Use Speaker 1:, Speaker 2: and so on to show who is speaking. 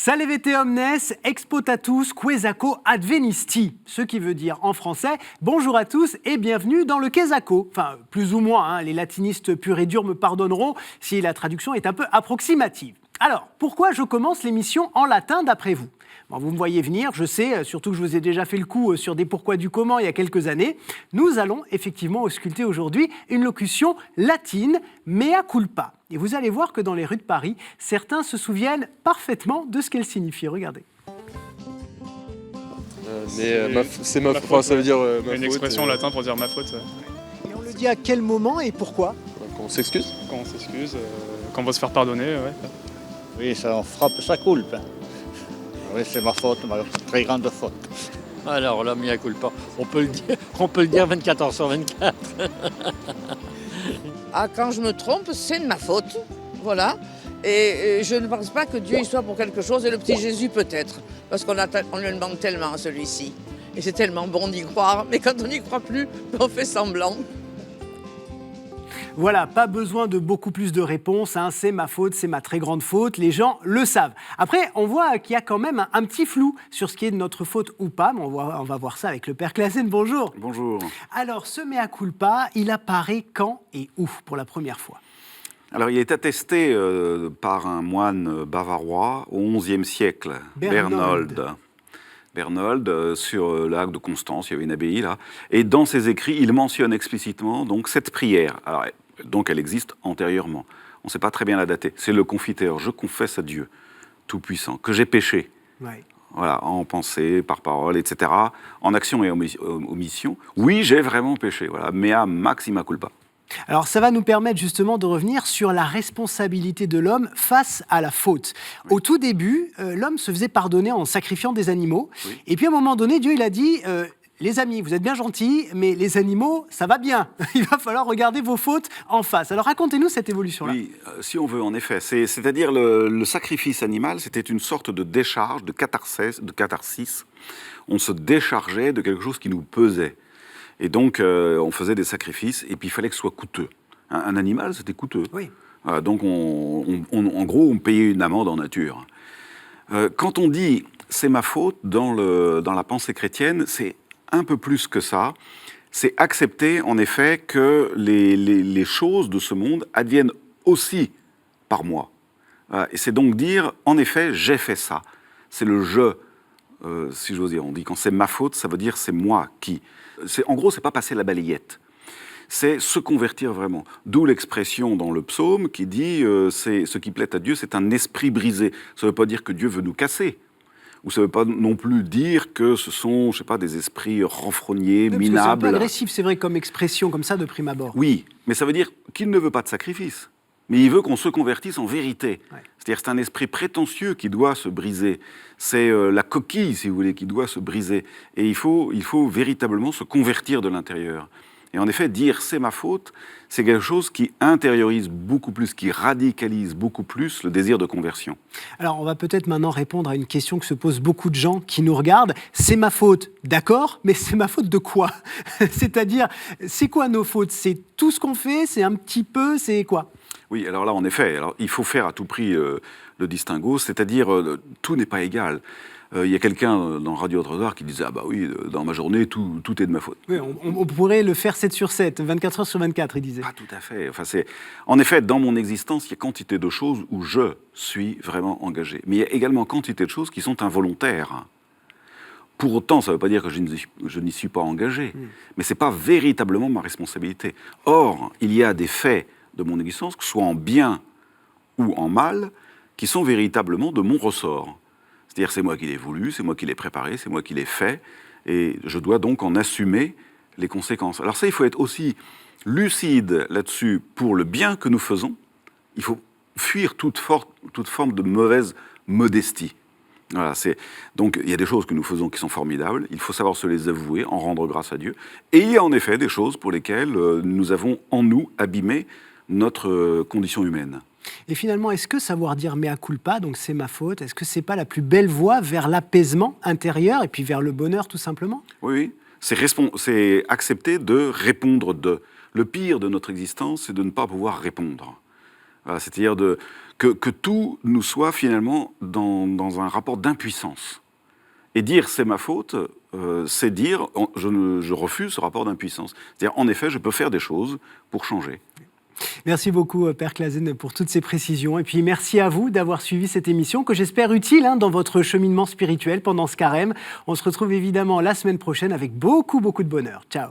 Speaker 1: Salvete omnes, exputatus, quesaco advenisti. Ce qui veut dire en français, bonjour à tous et bienvenue dans le quesaco. Enfin, plus ou moins, les latinistes purs et durs me pardonneront si la traduction est un peu approximative. Alors, pourquoi je commence l'émission en latin d'après vous ? Bon, vous me voyez venir, je sais, surtout que je vous ai déjà fait le coup sur des pourquoi du comment il y a quelques années. Nous allons effectivement ausculter aujourd'hui une locution latine, mea culpa. Et vous allez voir que dans les rues de Paris, certains se souviennent parfaitement de ce qu'elle signifie. Regardez.
Speaker 2: C'est ma faute, ça veut dire ma faute.
Speaker 3: Une expression en latin pour dire ma faute.
Speaker 1: Et on le dit à quel moment et pourquoi ?
Speaker 2: Quand on s'excuse.
Speaker 3: Quand on s'excuse, quand on va se faire pardonner, ouais.
Speaker 4: Oui, ça en frappe sa culpe. Oui, c'est ma faute, ma très grande faute.
Speaker 5: Alors là, mea culpa, on peut le dire 24 heures sur 24.
Speaker 6: Quand je me trompe, c'est de ma faute, voilà. Et je ne pense pas que Dieu y soit pour quelque chose, et le petit Jésus peut-être, parce qu'on lui demande tellement à celui-ci. Et c'est tellement bon d'y croire, mais quand on n'y croit plus, on fait semblant.
Speaker 1: Voilà, pas besoin de beaucoup plus de réponses, c'est ma faute, c'est ma très grande faute, les gens le savent. Après, on voit qu'il y a quand même un petit flou sur ce qui est de notre faute ou pas, mais on va voir ça avec le Père Clasen. Bonjour.
Speaker 7: Bonjour.
Speaker 1: Alors, ce mea culpa, il apparaît quand et où pour la première fois ?
Speaker 7: Alors, il est attesté par un moine bavarois au XIe siècle, Bernold, sur le lac de Constance, il y avait une abbaye là, et dans ses écrits, il mentionne explicitement donc cette prière. Alors, donc elle existe antérieurement. On ne sait pas très bien la dater. C'est le Confiteor. Je confesse à Dieu Tout-Puissant que j'ai péché.
Speaker 1: Ouais.
Speaker 7: Voilà, en pensée, par parole, etc., en action et omission. Oui, j'ai vraiment péché. Voilà, mea maxima culpa.
Speaker 1: Alors ça va nous permettre justement de revenir sur la responsabilité de l'homme face à la faute. Oui. Au tout début, l'homme se faisait pardonner en sacrifiant des animaux. Oui. Et puis à un moment donné, Dieu il a dit les amis, vous êtes bien gentils, mais les animaux, ça va bien. Il va falloir regarder vos fautes en face. Alors racontez-nous cette évolution-là.
Speaker 7: Oui, si on veut, en effet. C'est-à-dire le sacrifice animal, c'était une sorte de décharge, de catharsis. On se déchargeait de quelque chose qui nous pesait. Et donc, on faisait des sacrifices, et puis il fallait que ce soit coûteux. Un animal, c'était coûteux.
Speaker 1: Oui.
Speaker 7: Donc, en gros, on payait une amende en nature. Quand on dit « c'est ma faute » dans la pensée chrétienne, c'est un peu plus que ça. C'est accepter, en effet, que les choses de ce monde adviennent aussi par moi. Et c'est donc dire « en effet, j'ai fait ça ». C'est le « je ». Si j'ose dire, on dit quand c'est ma faute, ça veut dire c'est moi qui. En gros, c'est pas passer la balayette. C'est se convertir vraiment. D'où l'expression dans le psaume qui dit c'est ce qui plaît à Dieu, c'est un esprit brisé. Ça ne veut pas dire que Dieu veut nous casser. Ou ça ne veut pas non plus dire que ce sont, je sais pas, des esprits renfrognés, minables.
Speaker 1: C'est un peu agressif, c'est vrai, comme expression, comme ça, de prime abord.
Speaker 7: Oui, mais ça veut dire qu'il ne veut pas de sacrifice. Mais il veut qu'on se convertisse en vérité. Ouais. C'est-à-dire que c'est un esprit prétentieux qui doit se briser. C'est la coquille, si vous voulez, qui doit se briser. Et il faut véritablement se convertir de l'intérieur. Et en effet, dire « c'est ma faute », c'est quelque chose qui intériorise beaucoup plus, qui radicalise beaucoup plus le désir de conversion.
Speaker 1: Alors, on va peut-être maintenant répondre à une question que se posent beaucoup de gens qui nous regardent. C'est ma faute, d'accord, mais c'est ma faute de quoi ? C'est-à-dire, c'est quoi nos fautes ? C'est tout ce qu'on fait ? C'est un petit peu ? C'est quoi ?
Speaker 7: Oui, alors là, en effet, il faut faire à tout prix le distinguo, c'est-à-dire tout n'est pas égal. Il y a quelqu'un dans Radio Trésor qui disait « Ah bah oui, dans ma journée, tout est de ma faute ».
Speaker 1: Oui, on pourrait le faire 7 sur 7, 24 heures sur 24, il disait.
Speaker 7: Pas tout à fait. Enfin, en effet, dans mon existence, il y a quantité de choses où je suis vraiment engagé. Mais il y a également quantité de choses qui sont involontaires. Pour autant, ça ne veut pas dire que je n'y suis pas engagé. Mais ce n'est pas véritablement ma responsabilité. Or, il y a des faits de mon existence, que ce soit en bien ou en mal, qui sont véritablement de mon ressort. C'est-à-dire c'est moi qui l'ai voulu, c'est moi qui l'ai préparé, c'est moi qui l'ai fait, et je dois donc en assumer les conséquences. Alors ça, il faut être aussi lucide là-dessus pour le bien que nous faisons. Il faut fuir toute forme de mauvaise modestie. Voilà, donc il y a des choses que nous faisons qui sont formidables, il faut savoir se les avouer, en rendre grâce à Dieu, et il y a en effet des choses pour lesquelles nous avons en nous abîmé notre condition humaine.
Speaker 1: Et finalement, est-ce que savoir dire mea culpa, donc c'est ma faute, est-ce que c'est pas la plus belle voie vers l'apaisement intérieur et puis vers le bonheur tout simplement ?
Speaker 7: Oui, c'est accepter de répondre de. Le pire de notre existence, c'est de ne pas pouvoir répondre. Voilà, c'est-à-dire que tout nous soit finalement dans un rapport d'impuissance. Et dire c'est ma faute, c'est dire je refuse ce rapport d'impuissance. C'est-à-dire, en effet, je peux faire des choses pour changer.
Speaker 1: Merci beaucoup, Père Clasen, pour toutes ces précisions. Et puis, merci à vous d'avoir suivi cette émission que j'espère utile dans votre cheminement spirituel pendant ce carême. On se retrouve évidemment la semaine prochaine avec beaucoup de bonheur. Ciao.